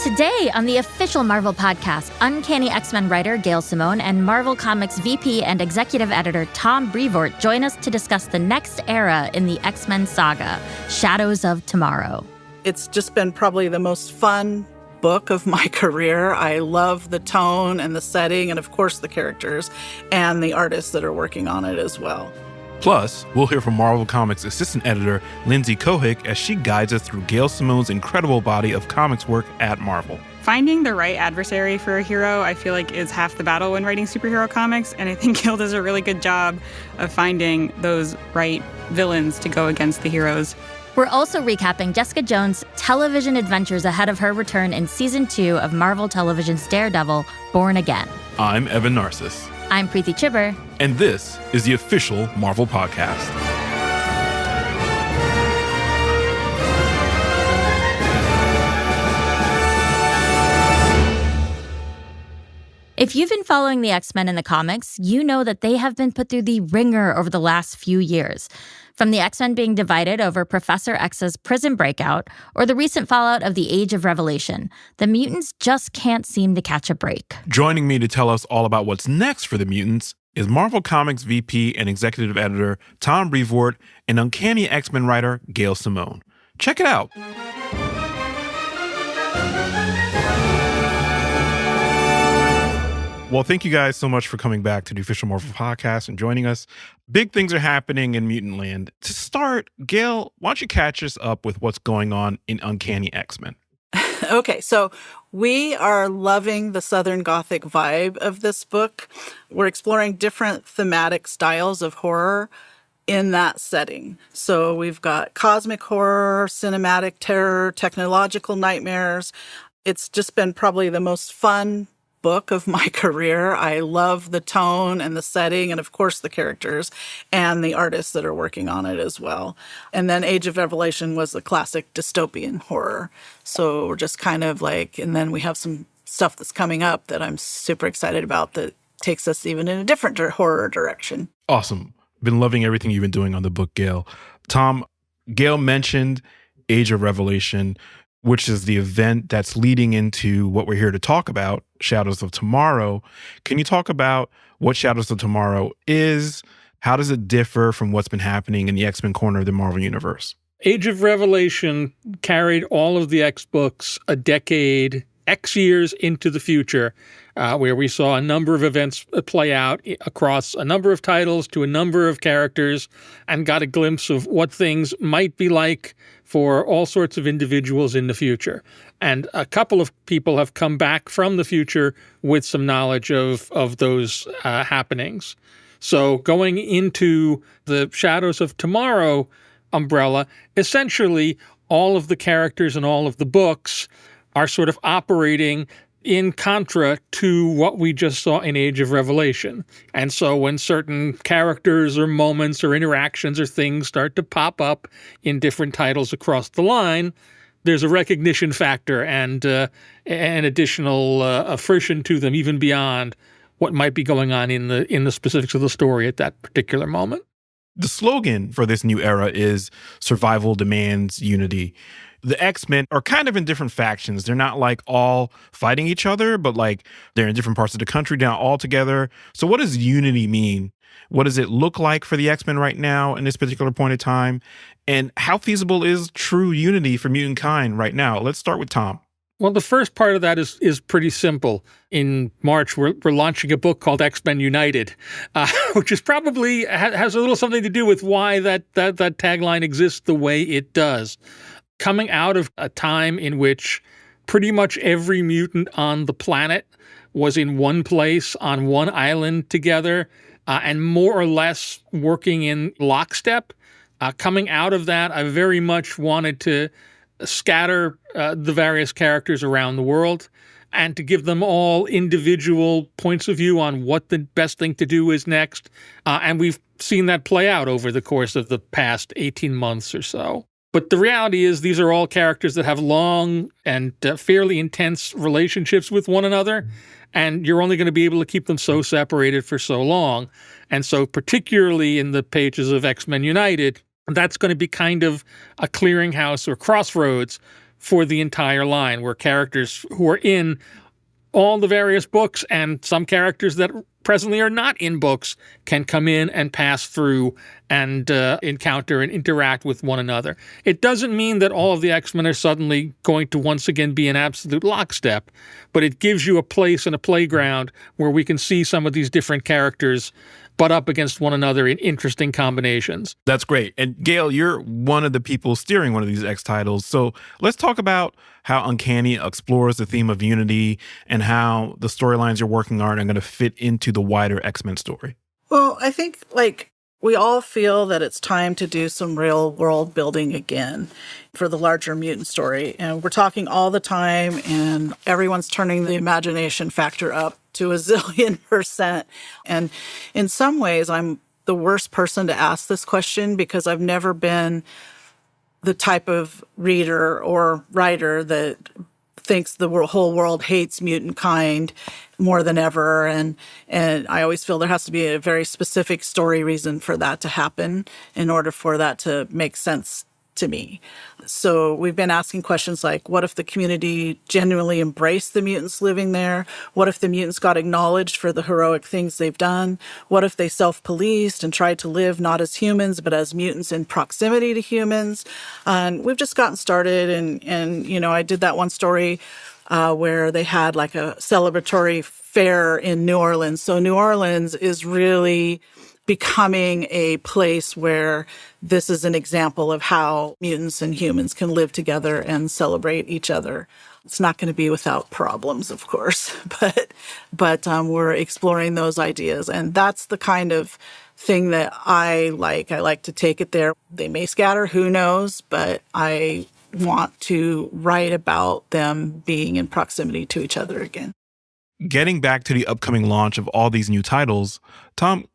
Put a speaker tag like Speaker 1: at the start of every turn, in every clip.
Speaker 1: Today on the official Marvel podcast, Uncanny X-Men writer Gail Simone and Marvel Comics VP and executive editor Tom Brevoort join us to discuss the next era in the X-Men saga, Shadows of Tomorrow.
Speaker 2: It's just been probably the most fun book of my career. I love the tone and the setting and, of course, the characters and the artists that are working on it as well.
Speaker 3: Plus, we'll hear from Marvel Comics assistant editor Lindsey Cohick as she guides us through Gail Simone's incredible body of comics work at Marvel.
Speaker 4: Finding the right adversary for a hero, I feel like, is half the battle when writing superhero comics, and I think Gail does a really good job of finding those right villains to go against the heroes.
Speaker 1: We're also recapping Jessica Jones' television adventures ahead of her return in Season 2 of Marvel Television's Daredevil, Born Again.
Speaker 3: I'm Evan Narcisse.
Speaker 1: I'm Preeti Chibber.
Speaker 3: And this is the official Marvel podcast.
Speaker 1: If you've been following the X-Men in the comics, you know that they have been put through the ringer over the last few years. From the X-Men being divided over Professor X's prison breakout, or the recent fallout of the Age of Revelation, the mutants just can't seem to catch a break.
Speaker 3: Joining me to tell us all about what's next for the mutants is Marvel Comics VP and executive editor Tom Brevoort and Uncanny X-Men writer Gail Simone. Check it out. Well, thank you guys so much for coming back to the official Marvel podcast and joining us. Big things are happening in Mutant Land. To start, Gail, why don't you catch us up with what's going on in Uncanny X-Men?
Speaker 2: Okay, so we are loving the Southern Gothic vibe of this book. We're exploring different thematic styles of horror in that setting. So we've got cosmic horror, cinematic terror, technological nightmares. It's just been probably the most fun book of my career. I love the tone and the setting and, of course, the characters and the artists that are working on it as well. And then Age of Revelation was the classic dystopian horror. So we're just kind of like, and then we have some stuff that's coming up that I'm super excited about that takes us even in a different horror direction.
Speaker 3: Awesome. Been loving everything you've been doing on the book, Gail. Tom, Gail mentioned Age of Revelation, which is the event that's leading into what we're here to talk about, Shadows of Tomorrow. Can you talk about what Shadows of Tomorrow is? How does it differ from what's been happening in the X-Men corner of the Marvel Universe?
Speaker 5: Age of Revelation carried all of the X books a decade, X years into the future, where we saw a number of events play out across a number of titles to a number of characters and got a glimpse of what things might be like for all sorts of individuals in the future. And a couple of people have come back from the future with some knowledge of those happenings. So going into the Shadows of Tomorrow umbrella, essentially all of the characters and all of the books are sort of operating in contra to what we just saw in Age of Revelation. And so when certain characters or moments or interactions or things start to pop up in different titles across the line, there's a recognition factor and an additional friction to them, even beyond what might be going on in the specifics of the story at that particular moment.
Speaker 3: The slogan for this new era is survival demands unity. The X-Men are kind of in different factions. They're not like all fighting each other, but like they're in different parts of the country now all together. So what does unity mean? What does it look like for the X-Men right now in this particular point in time? And how feasible is true unity for mutant kind right now? Let's start with Tom.
Speaker 5: Well, the first part of that is pretty simple. In March, we're launching a book called X-Men United, which is probably has a little something to do with why that tagline exists the way it does. Coming out of a time in which pretty much every mutant on the planet was in one place on one island together and more or less working in lockstep. Coming out of that, I very much wanted to scatter the various characters around the world and to give them all individual points of view on what the best thing to do is next. And we've seen that play out over the course of the past 18 months or so. But the reality is these are all characters that have long and fairly intense relationships with one another, and you're only going to be able to keep them so separated for so long. And so particularly in the pages of X-Men United, that's going to be kind of a clearinghouse or crossroads for the entire line, where characters who are in all the various books and some characters that presently are not in books can come in and pass through and encounter and interact with one another. It doesn't mean that all of the X-Men are suddenly going to once again be in absolute lockstep, but it gives you a place and a playground where we can see some of these different characters butt up against one another in interesting combinations.
Speaker 3: That's great. And Gail, you're one of the people steering one of these X titles. So let's talk about how Uncanny explores the theme of unity and how the storylines you're working on are going to fit into the wider X-Men story.
Speaker 2: Well, I think we all feel that it's time to do some real world building again for the larger mutant story. And we're talking all the time, and everyone's turning the imagination factor up to a zillion%. And in some ways, I'm the worst person to ask this question because I've never been the type of reader or writer that thinks the whole world hates mutant kind more than ever. And I always feel there has to be a very specific story reason for that to happen in order for that to make sense to me. So we've been asking questions like, what if the community genuinely embraced the mutants living there? What if the mutants got acknowledged for the heroic things they've done? What if they self-policed and tried to live not as humans, but as mutants in proximity to humans? And we've just gotten started. And I did that one story where they had like a celebratory fair in New Orleans. So New Orleans is really becoming a place where this is an example of how mutants and humans can live together and celebrate each other. It's not going to be without problems, of course, but we're exploring those ideas. And that's the kind of thing that I like. I like to take it there. They may scatter, who knows, but I want to write about them being in proximity to each other again.
Speaker 3: Getting back to the upcoming launch of all these new titles, Tom,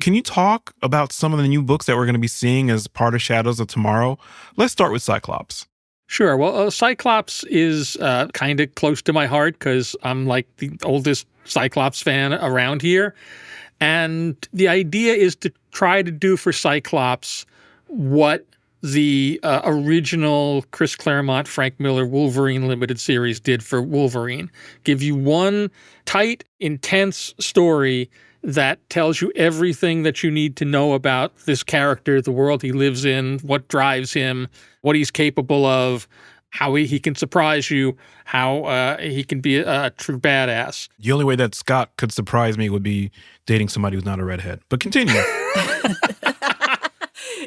Speaker 3: can you talk about some of the new books that we're going to be seeing as part of Shadows of Tomorrow? Let's start with Cyclops.
Speaker 5: Sure. Well, Cyclops is kind of close to my heart because I'm like the oldest Cyclops fan around here. And the idea is to try to do for Cyclops what the original Chris Claremont, Frank Miller Wolverine limited series did for Wolverine. Give you one tight, intense story that tells you everything that you need to know about this character, the world he lives in, what drives him, what he's capable of, how he can surprise you, how he can be a true badass.
Speaker 3: The only way that Scott could surprise me would be dating somebody who's not a redhead. But continue.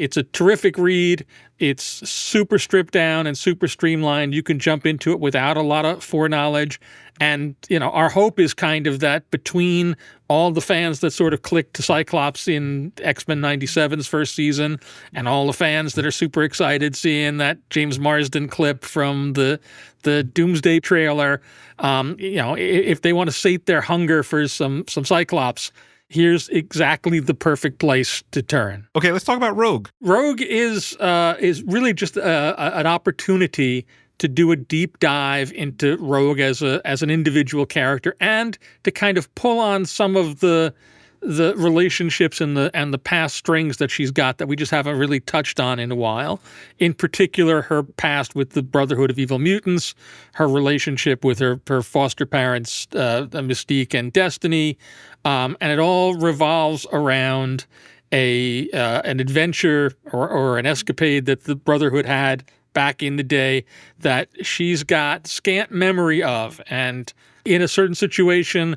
Speaker 5: It's a terrific read. It's super stripped down and super streamlined. You can jump into it without a lot of foreknowledge. And, our hope is kind of that between all the fans that sort of clicked to Cyclops in X-Men 97's first season and all the fans that are super excited seeing that James Marsden clip from the Doomsday trailer, if they want to sate their hunger for some Cyclops, here's exactly the perfect place to turn.
Speaker 3: Okay, let's talk about Rogue.
Speaker 5: Rogue is really just an opportunity to do a deep dive into Rogue as an individual character and to kind of pull on some of the relationships and the past strings that she's got that we just haven't really touched on in a while. In particular, her past with the Brotherhood of Evil Mutants, her relationship with her foster parents, Mystique and Destiny, and it all revolves around an adventure or an escapade that the Brotherhood had back in the day that she's got scant memory of. And in a certain situation,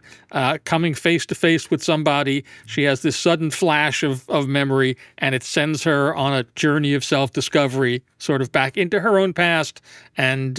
Speaker 5: coming face to face with somebody, she has this sudden flash of memory, and it sends her on a journey of self-discovery, sort of back into her own past. And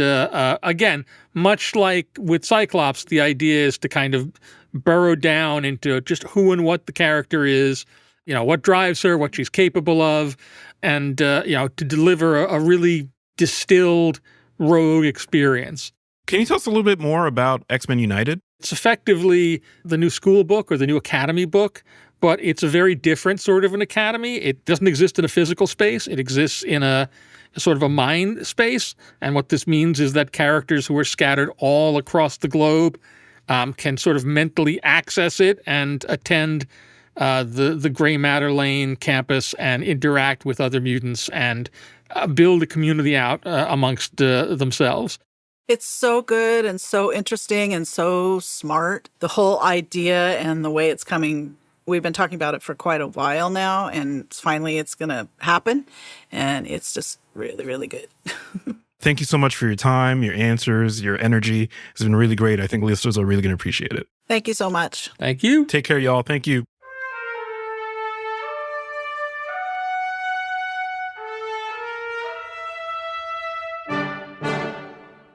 Speaker 5: again, much like with Cyclops, the idea is to kind of burrow down into just who and what the character is, what drives her, what she's capable of, and to deliver a really distilled Rogue experience.
Speaker 3: Can you tell us a little bit more about X-Men United?
Speaker 5: It's effectively the new school book or the new academy book, but it's a very different sort of an academy. It doesn't exist in a physical space. It exists in a sort of a mind space. And what this means is that characters who are scattered all across the globe can sort of mentally access it and attend the Gray Matter Lane campus and interact with other mutants and build a community out amongst themselves.
Speaker 2: It's so good and so interesting and so smart. The whole idea and the way it's coming, we've been talking about it for quite a while now, and finally it's going to happen. And it's just really, really good.
Speaker 3: Thank you so much for your time, your answers, your energy. It's been really great. I think listeners are really going to appreciate it.
Speaker 2: Thank you so much.
Speaker 5: Thank you.
Speaker 3: Take care, y'all. Thank you.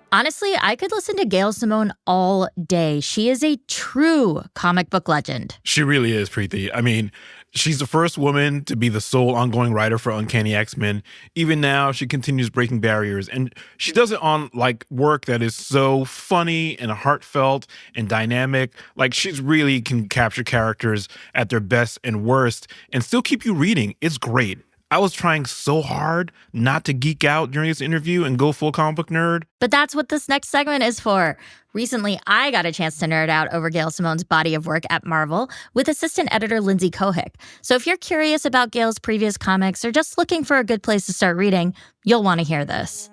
Speaker 1: Honestly, I could listen to Gail Simone all day. She is a true comic book legend.
Speaker 3: She really is, Preeti. I mean, she's the first woman to be the sole ongoing writer for Uncanny X-Men. Even now, she continues breaking barriers. And she does it on, work that is so funny and heartfelt and dynamic. She's really can capture characters at their best and worst and still keep you reading. It's great. I was trying so hard not to geek out during this interview and go full comic book nerd.
Speaker 1: But that's what this next segment is for. Recently, I got a chance to nerd out over Gail Simone's body of work at Marvel with assistant editor Lindsey Cohick. So if you're curious about Gail's previous comics or just looking for a good place to start reading, you'll want to hear this.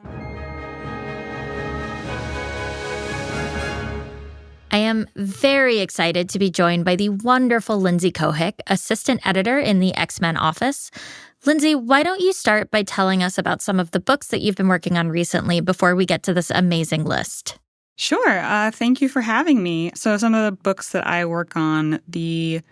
Speaker 1: I am very excited to be joined by the wonderful Lindsey Cohick, assistant editor in the X-Men office. Lindsey, why don't you start by telling us about some of the books that you've been working on recently before we get to this amazing list?
Speaker 4: Sure. Thank you for having me. So some of the books that I work on, the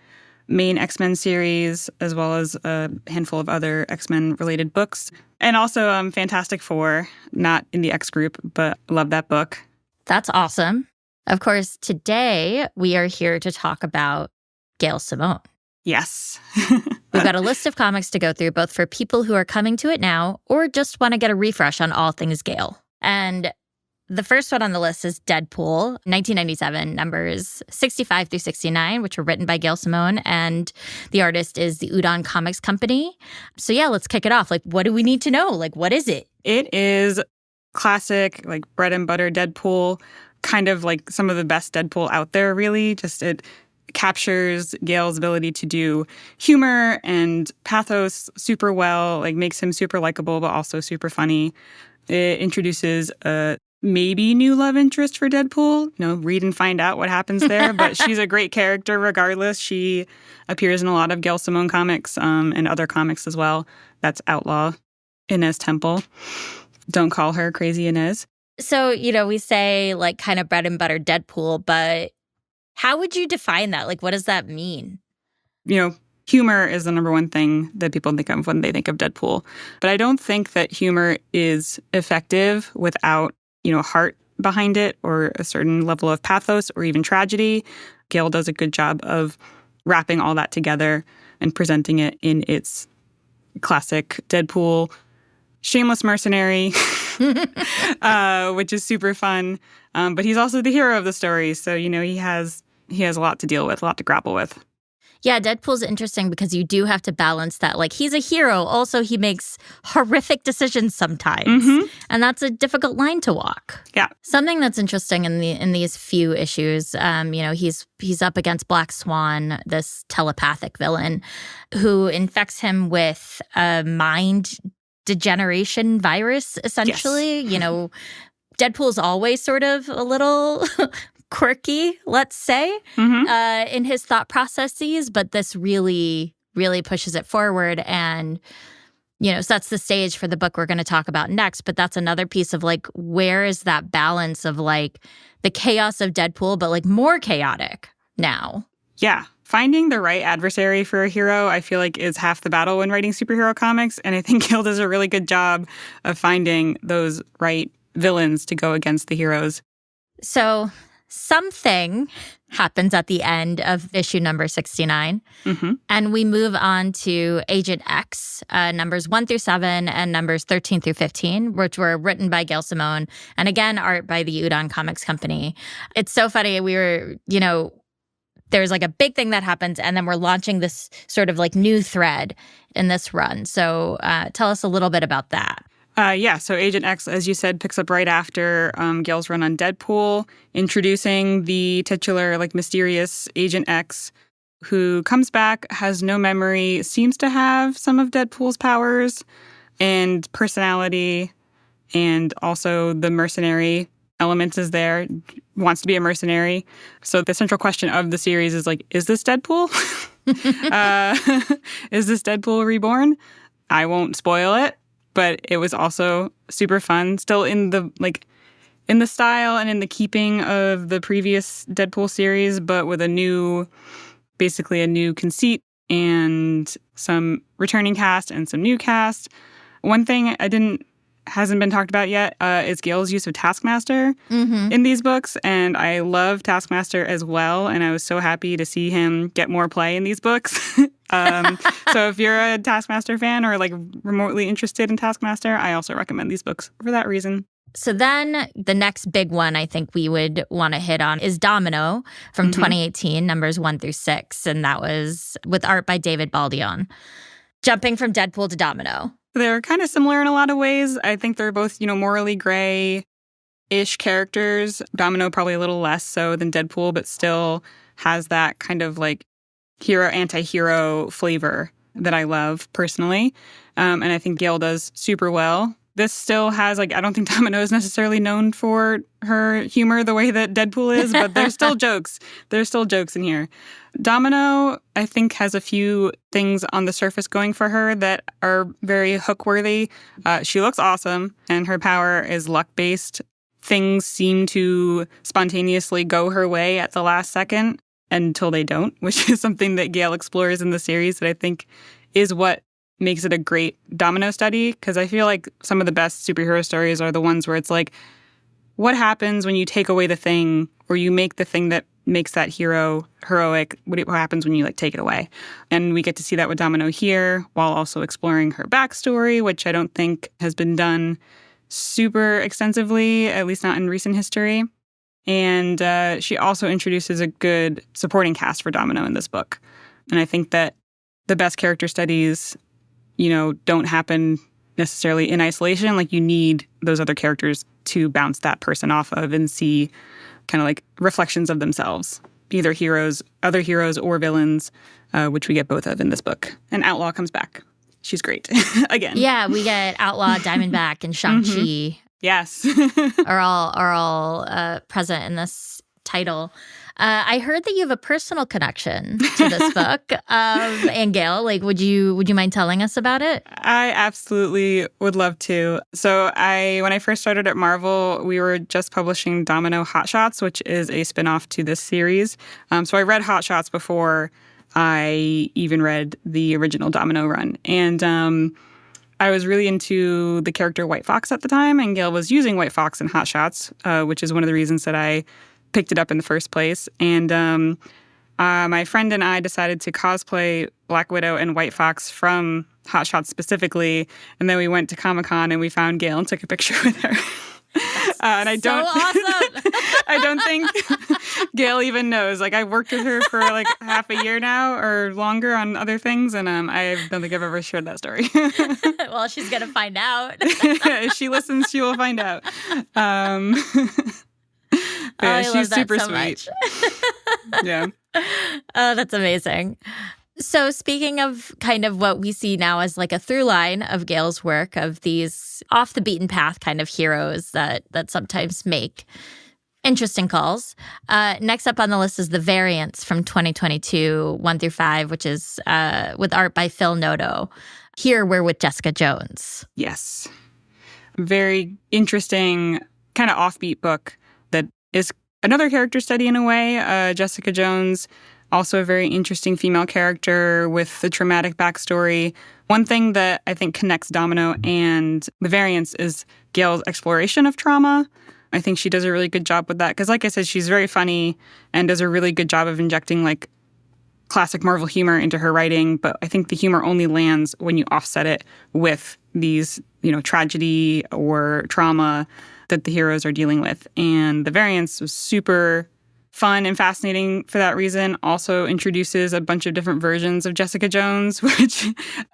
Speaker 4: main X-Men series, as well as a handful of other X-Men related books, and also Fantastic Four, not in the X group, but love that book.
Speaker 1: That's awesome. Of course, today we are here to talk about Gail Simone.
Speaker 4: Yes.
Speaker 1: We've got a list of comics to go through, both for people who are coming to it now or just want to get a refresh on all things Gail. And the first one on the list is Deadpool, 1997, numbers 65 through 69, which were written by Gail Simone, and the artist is the Udon Comics Company. So yeah, let's kick it off. What do we need to know? What is it?
Speaker 4: It is classic, bread and butter Deadpool, kind of some of the best Deadpool out there, really. Just it captures Gail's ability to do humor and pathos super well, makes him super likable, but also super funny. It introduces a maybe new love interest for Deadpool. Read and find out what happens there. But she's a great character regardless. She appears in a lot of Gail Simone comics and other comics as well. That's Outlaw, Inez Temple. Don't call her Crazy Inez.
Speaker 1: So, we say kind of bread and butter Deadpool, but how would you define that? What does that mean?
Speaker 4: Humor is the number one thing that people think of when they think of Deadpool. But I don't think that humor is effective without, heart behind it or a certain level of pathos or even tragedy. Gail does a good job of wrapping all that together and presenting it in its classic Deadpool shameless mercenary, which is super fun. But he's also the hero of the story. So, he has a lot to deal with, a lot to grapple with.
Speaker 1: Yeah, Deadpool's interesting because you do have to balance that. He's a hero. Also, he makes horrific decisions sometimes. Mm-hmm. And that's a difficult line to walk.
Speaker 4: Yeah.
Speaker 1: Something that's interesting in these few issues, he's up against Black Swan, this telepathic villain, who infects him with a mind degeneration virus, essentially.
Speaker 4: Yes.
Speaker 1: Deadpool's always sort of a little quirky, let's say, in his thought processes, but this really, really pushes it forward and, sets the stage for the book we're going to talk about next. But that's another piece of where is that balance of the chaos of Deadpool, but more chaotic now?
Speaker 4: Yeah. Finding the right adversary for a hero, I feel is half the battle when writing superhero comics. And I think Gail does a really good job of finding those right villains to go against the heroes.
Speaker 1: So something happens at the end of issue number 69. Mm-hmm. And we move on to Agent X, numbers 1 through 7 and numbers 13 through 15, which were written by Gail Simone. And again, art by the Udon Comics Company. It's so funny. We were, there's a big thing that happens, and then we're launching this sort of new thread in this run. So tell us a little bit about that.
Speaker 4: So Agent X, as you said, picks up right after Gail's run on Deadpool, introducing the titular, mysterious Agent X, who comes back, has no memory, seems to have some of Deadpool's powers and personality, and also the mercenary element is there, wants to be a mercenary. So the central question of the series is like, is this Deadpool? Is this Deadpool reborn? I won't spoil it, but it was also super fun. Still in the style and in the keeping of the previous Deadpool series, but with basically a new conceit and some returning cast and some new cast. One thing hasn't been talked about yet is Gail's use of Taskmaster in these books, and I love Taskmaster as well, and I was so happy to see him get more play in these books. So if you're a Taskmaster fan or like remotely interested in Taskmaster, I also recommend these books for that reason.
Speaker 1: So then the next big one I think we would want to hit on is Domino from 2018, numbers 1 through 6, and that was with art by David Baldion. Jumping from Deadpool to Domino.
Speaker 4: They're kind of similar in a lot of ways. I think they're both, morally gray-ish characters. Domino probably a little less so than Deadpool, but still has that kind of like hero, anti-hero flavor that I love personally. And I think Gail does super well. This still has, I don't think Domino is necessarily known for her humor the way that Deadpool is, but there's still jokes. There's still jokes in here. Domino, I think, has a few things on the surface going for her that are very hook-worthy. She looks awesome, and her power is luck-based. Things seem to spontaneously go her way at the last second until they don't, which is something that Gail explores in the series that I think is what makes it a great Domino study, because I feel like some of the best superhero stories are the ones where it's like, what happens when you take away the thing or you make the thing that makes that hero heroic? What happens when you take it away? And we get to see that with Domino here while also exploring her backstory, which I don't think has been done super extensively, at least not in recent history. And she also introduces a good supporting cast for Domino in this book. And I think that the best character studies don't happen necessarily in isolation. You need those other characters to bounce that person off of and see kind of reflections of themselves, either other heroes or villains, which we get both of in this book. And Outlaw comes back. She's great. Again.
Speaker 1: Yeah, we get Outlaw, Diamondback, and Shang-Chi.
Speaker 4: Yes.
Speaker 1: are all present in this title. I heard that you have a personal connection to this book. And Gail, would you mind telling us about it?
Speaker 4: I absolutely would love to. So when I first started at Marvel, we were just publishing Domino Hot Shots, which is a spinoff to this series. So I read Hot Shots before I even read the original Domino run. And I was really into the character White Fox at the time, and Gail was using White Fox in Hot Shots, which is one of the reasons that I picked it up in the first place. And my friend and I decided to cosplay Black Widow and White Fox from Hot Shots specifically. And then we went to Comic-Con and we found Gail and took a picture with her. And I don't,
Speaker 1: awesome.
Speaker 4: I don't think Gail even knows. I've worked with her for half a year now or longer on other things, and I don't think I've ever shared that story.
Speaker 1: Well, she's gonna find out.
Speaker 4: If she listens, she will find out. Yeah, she's super sweet. Yeah.
Speaker 1: Oh, that's amazing. So speaking of kind of what we see now as a through line of Gail's work, of these off the beaten path kind of heroes that sometimes make interesting calls. Next up on the list is The Variants from 2022, 1 through 5, which is with art by Phil Noto. Here we're with Jessica Jones.
Speaker 4: Yes. Very interesting, kind of offbeat book that is another character study in a way. Jessica Jones, also a very interesting female character with a traumatic backstory. One thing that I think connects Domino and The Variants is Gail's exploration of trauma. I think she does a really good job with that because, like I said, she's very funny and does a really good job of injecting classic Marvel humor into her writing. But I think the humor only lands when you offset it with these, tragedy or trauma that the heroes are dealing with. And The Variants was super fun and fascinating for that reason. Also introduces a bunch of different versions of Jessica Jones, which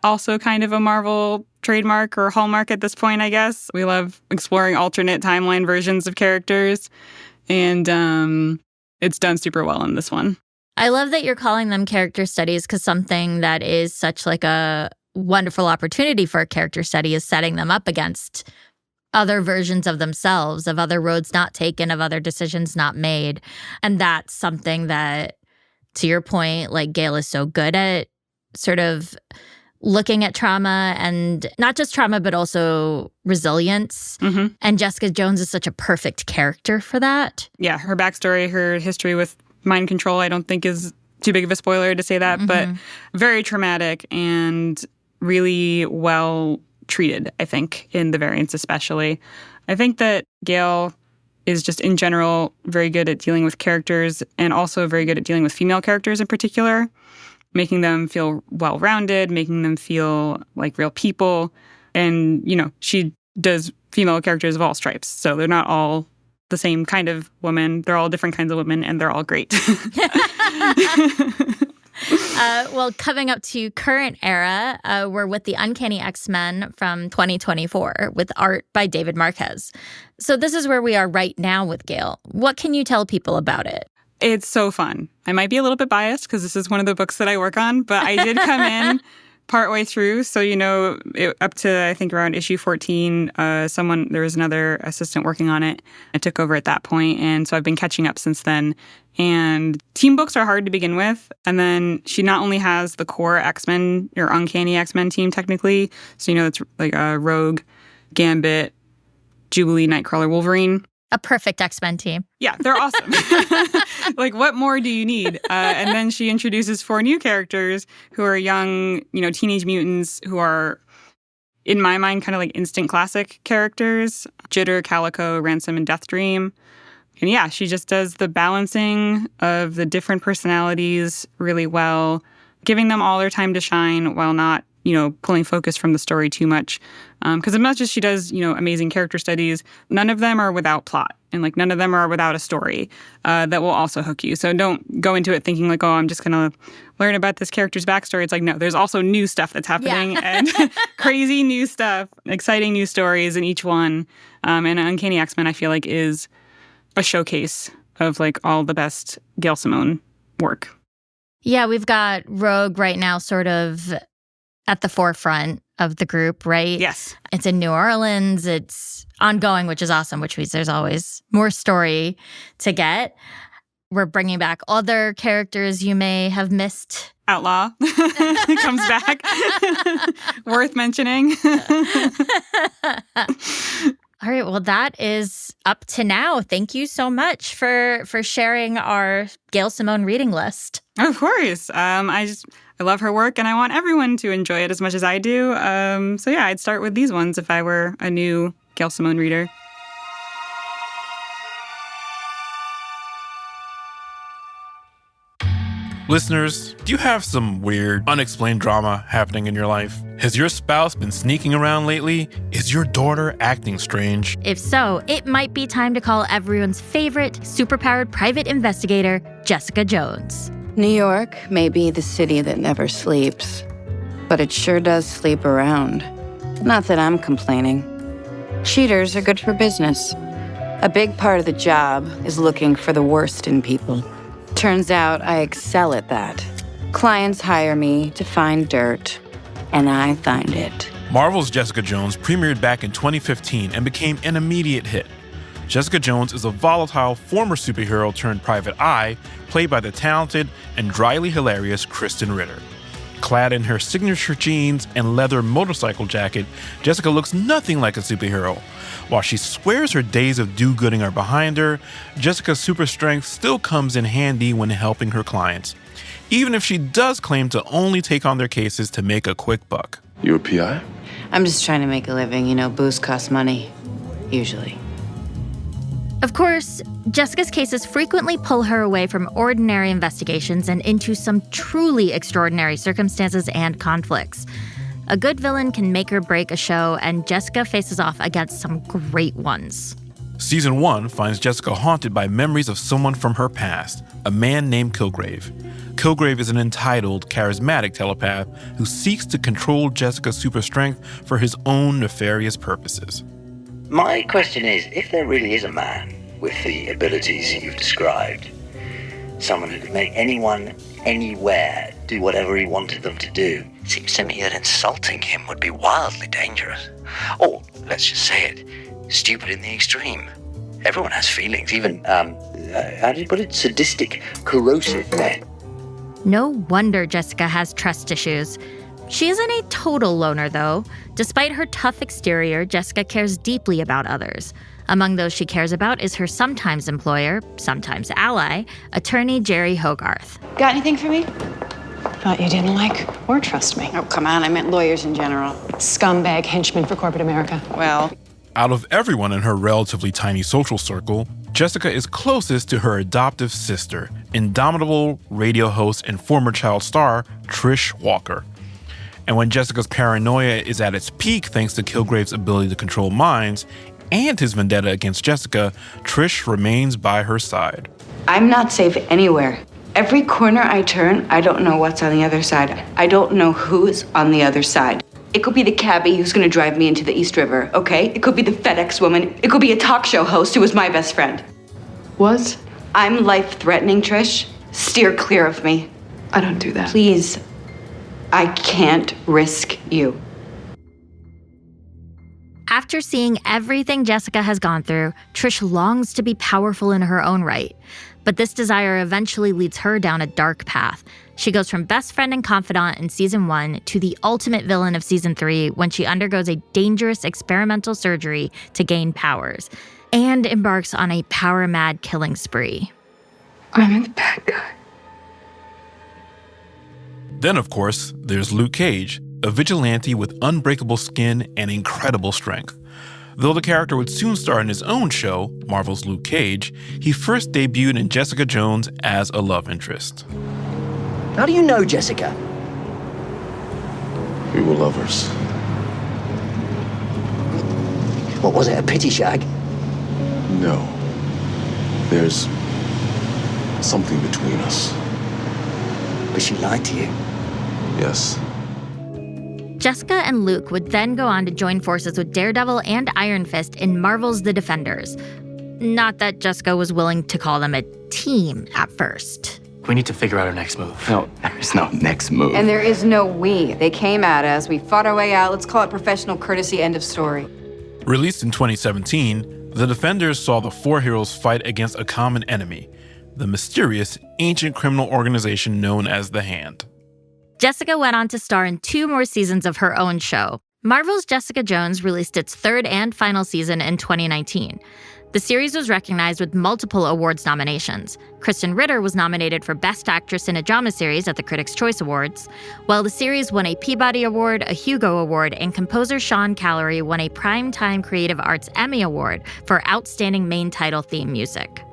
Speaker 4: also kind of a Marvel trademark or hallmark at this point, I guess. We love exploring alternate timeline versions of characters. And it's done super well in this one.
Speaker 1: I love that you're calling them character studies, because something that is such like a wonderful opportunity for a character study is setting them up against other versions of themselves, of other roads not taken, of other decisions not made. And that's something that, to your point, like Gail is so good at sort of looking at trauma, and not just trauma, but also resilience.
Speaker 4: Mm-hmm.
Speaker 1: And Jessica Jones is such a perfect character for that.
Speaker 4: Yeah, her backstory, her history with mind control, I don't think is too big of a spoiler to say that, but very traumatic and really well treated, I think, in the variants especially. I think that Gail is just in general very good at dealing with characters, and also very good at dealing with female characters in particular, making them feel well-rounded, making them feel like real people. And, you know, she does female characters of all stripes, so they're not all the same kind of woman. They're all different kinds of women, and they're all great.
Speaker 1: Well, coming up to current era, we're with the Uncanny X-Men from 2024 with art by David Marquez. So this is where we are right now with Gail. What can you tell people about it?
Speaker 4: It's so fun. I might be a little bit biased because this is one of the books that I work on, but I did come in partway through. So, you know, up to, I think, around issue 14, there was another assistant working on it. I took over at that point, and so I've been catching up since then. And team books are hard to begin with. And then she not only has the core X-Men, or Uncanny X-Men team, technically. So, you know, it's like Rogue, Gambit, Jubilee, Nightcrawler, Wolverine.
Speaker 1: A perfect X-Men team.
Speaker 4: Yeah, they're awesome. Like, what more do you need? And then she introduces 4 new characters who are young, you know, teenage mutants who are, in my mind, kind of like instant classic characters. Jitter, Calico, Ransom, and Deathdream. And yeah, she just does the balancing of the different personalities really well, giving them all their time to shine while not, you know, pulling focus from the story too much. Because as much as she does, you know, amazing character studies, none of them are without plot. And, like, none of them are without a story that will also hook you. So don't go into it thinking, like, oh, I'm just going to learn about this character's backstory. It's like, no, there's also new stuff that's happening and crazy new stuff, exciting new stories in each one. And Uncanny X-Men, I feel like, is a showcase of, like, all the best Gail Simone work.
Speaker 1: Yeah, we've got Rogue right now sort of at the forefront of the group, right?
Speaker 4: Yes.
Speaker 1: It's in New Orleans. It's ongoing, which is awesome, which means there's always more story to get. We're bringing back other characters you may have missed.
Speaker 4: Outlaw comes back. Worth mentioning.
Speaker 1: All right, well, that is up to now. Thank you so much for sharing our Gail Simone reading list.
Speaker 4: Of course. I love her work, and I want everyone to enjoy it as much as I do. So yeah, I'd start with these ones if I were a new Gail Simone reader.
Speaker 3: Listeners, do you have some weird, unexplained drama happening in your life? Has your spouse been sneaking around lately? Is your daughter acting strange?
Speaker 1: If so, it might be time to call everyone's favorite superpowered private investigator, Jessica Jones.
Speaker 6: New York may be the city that never sleeps, but it sure does sleep around. Not that I'm complaining. Cheaters are good for business. A big part of the job is looking for the worst in people. Turns out I excel at that. Clients hire me to find dirt, and I find it.
Speaker 3: Marvel's Jessica Jones premiered back in 2015 and became an immediate hit. Jessica Jones is a volatile former superhero turned private eye, played by the talented and dryly hilarious Kristen Ritter. Clad in her signature jeans and leather motorcycle jacket, Jessica looks nothing like a superhero. While she swears her days of do-gooding are behind her, Jessica's super strength still comes in handy when helping her clients, even if she does claim to only take on their cases to make a quick buck.
Speaker 7: You a PI?
Speaker 6: I'm just trying to make a living. You know, booze costs money. Usually.
Speaker 1: Of course, Jessica's cases frequently pull her away from ordinary investigations and into some truly extraordinary circumstances and conflicts. A good villain can make or break a show, and Jessica faces off against some great ones.
Speaker 3: Season 1 finds Jessica haunted by memories of someone from her past, a man named Kilgrave. Kilgrave is an entitled, charismatic telepath who seeks to control Jessica's super strength for his own nefarious purposes.
Speaker 8: My question is, if there really is a man with the abilities you've described,
Speaker 7: Someone who could make anyone, anywhere, do whatever he wanted them to do. Seems to me that insulting him would be wildly dangerous. Or, let's just say it, stupid in the extreme. Everyone has feelings, even, how do you put it? Sadistic, corrosive men.
Speaker 1: No wonder Jessica has trust issues. She isn't a total loner, though. Despite her tough exterior, Jessica cares deeply about others. Among those she cares about is her sometimes employer, sometimes ally, attorney Jerry Hogarth.
Speaker 8: Got anything for me?
Speaker 9: Thought you didn't like or trust me.
Speaker 8: Oh, come on, I meant lawyers in general.
Speaker 9: Scumbag henchman for corporate America.
Speaker 8: Well,
Speaker 3: Out of everyone in her relatively tiny social circle, Jessica is closest to her adoptive sister, indomitable radio host and former child star Trish Walker. And when Jessica's paranoia is at its peak thanks to Kilgrave's ability to control minds and his vendetta against Jessica, Trish remains by her side.
Speaker 6: I'm not safe anywhere. Every corner I turn, I don't know what's on the other side. I don't know who's on the other side. It could be the cabbie who's gonna drive me into the East River, okay? It could be the FedEx woman. It could be a talk show host who was my best friend.
Speaker 9: Was?
Speaker 6: I'm life-threatening, Trish. Steer clear of me.
Speaker 9: I don't do that.
Speaker 6: Please. I can't risk you.
Speaker 1: After seeing everything Jessica has gone through, Trish longs to be powerful in her own right. But this desire eventually leads her down a dark path. She goes from best friend and confidant in season 1 to the ultimate villain of season 3 when she undergoes a dangerous experimental surgery to gain powers and embarks on a power-mad killing spree.
Speaker 9: I'm the bad guy.
Speaker 3: Then, of course, there's Luke Cage, a vigilante with unbreakable skin and incredible strength. Though the character would soon star in his own show, Marvel's Luke Cage, he first debuted in Jessica Jones as a love interest.
Speaker 7: How do you know Jessica?
Speaker 10: We were lovers.
Speaker 7: What was it, a pity shag?
Speaker 10: No. There's something between us.
Speaker 7: But she lied to you.
Speaker 10: Yes.
Speaker 1: Jessica and Luke would then go on to join forces with Daredevil and Iron Fist in Marvel's The Defenders. Not that Jessica was willing to call them a team at first.
Speaker 11: We need to figure out our next move. No, there's no next move.
Speaker 6: And there is no we. They came at us. We fought our way out. Let's call it professional courtesy. End of story.
Speaker 3: Released in 2017, The Defenders saw the four heroes fight against a common enemy, the mysterious, ancient criminal organization known as The Hand.
Speaker 1: Jessica went on to star in 2 more seasons of her own show. Marvel's Jessica Jones released its 3rd and final season in 2019. The series was recognized with multiple awards nominations. Kristen Ritter was nominated for Best Actress in a Drama Series at the Critics' Choice Awards, while the series won a Peabody Award, a Hugo Award, and composer Sean Callery won a Primetime Creative Arts Emmy Award for Outstanding Main Title Theme Music.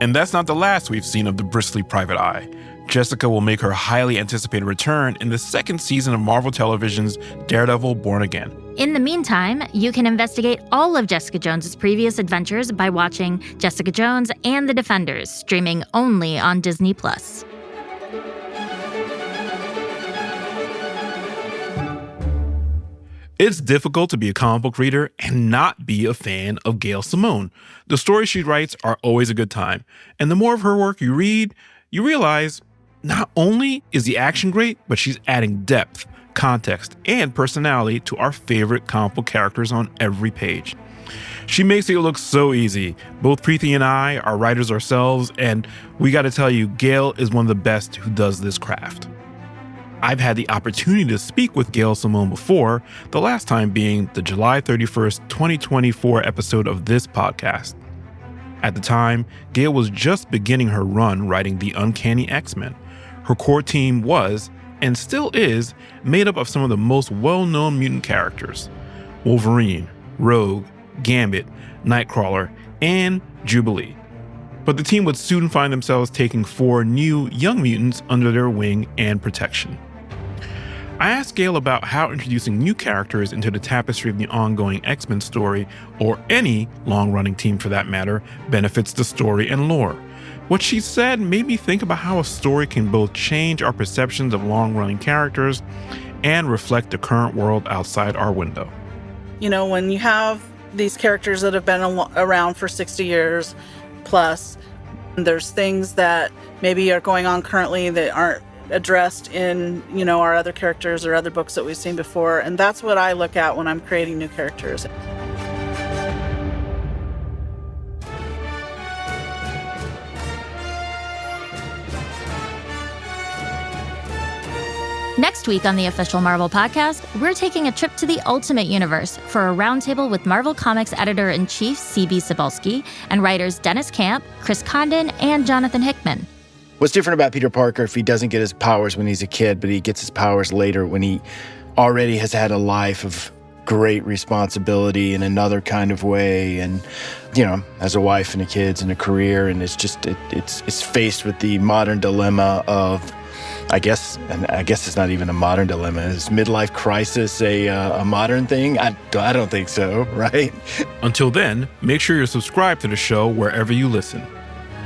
Speaker 3: And that's not the last we've seen of the bristly Private Eye. Jessica will make her highly anticipated return in the 2nd season of Marvel Television's Daredevil Born Again.
Speaker 1: In the meantime, you can investigate all of Jessica Jones' previous adventures by watching Jessica Jones and The Defenders, streaming only on Disney+.
Speaker 3: It's difficult to be a comic book reader and not be a fan of Gail Simone. The stories she writes are always a good time, and the more of her work you read, you realize not only is the action great, but she's adding depth, context, and personality to our favorite comic book characters on every page. She makes it look so easy. Both Preeti and I are writers ourselves, and we gotta tell you, Gail is one of the best who does this craft. I've had the opportunity to speak with Gail Simone before, the last time being the July 31st, 2024 episode of this podcast. At the time, Gail was just beginning her run writing the Uncanny X-Men. Her core team was, and still is, made up of some of the most well-known mutant characters: Wolverine, Rogue, Gambit, Nightcrawler, and Jubilee. But the team would soon find themselves taking 4 new young mutants under their wing and protection. I asked Gail about how introducing new characters into the tapestry of the ongoing X-Men story, or any long-running team for that matter, benefits the story and lore. What she said made me think about how a story can both change our perceptions of long-running characters and reflect the current world outside our window.
Speaker 2: You know, when you have these characters that have been around for 60 years plus, There's things that maybe are going on currently that aren't addressed in, our other characters or other books that we've seen before. And that's what I look at when I'm creating new characters.
Speaker 1: Next week on the Official Marvel Podcast, we're taking a trip to the Ultimate Universe for a roundtable with Marvel Comics Editor-in-Chief C.B. Cebulski and writers Dennis Camp, Chris Condon, and Jonathan Hickman.
Speaker 12: What's different about Peter Parker if he doesn't get his powers when he's a kid, but he gets his powers later when he already has had a life of great responsibility in another kind of way, and has a wife and a kids and a career, and it's faced with the modern dilemma of, I guess it's not even a modern dilemma. Is midlife crisis a modern thing? I don't think so, right?
Speaker 3: Until then, make sure you're subscribed to the show wherever you listen.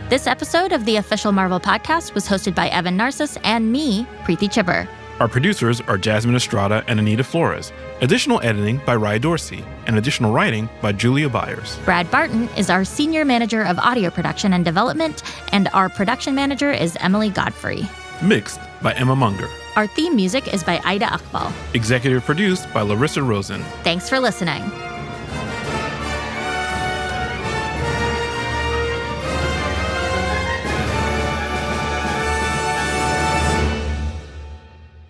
Speaker 1: This episode of the Official Marvel Podcast was hosted by Evan Narcis and me, Preeti Chibber.
Speaker 3: Our producers are Jasmine Estrada and Anita Flores. Additional editing by Rye Dorsey, and additional writing by Julia Byers.
Speaker 1: Brad Barton is our Senior Manager of Audio Production and Development, and our Production Manager is Emily Godfrey.
Speaker 3: Mixed by Emma Munger.
Speaker 1: Our theme music is by Ida Akbal.
Speaker 3: Executive produced by Larissa Rosen.
Speaker 1: Thanks for listening.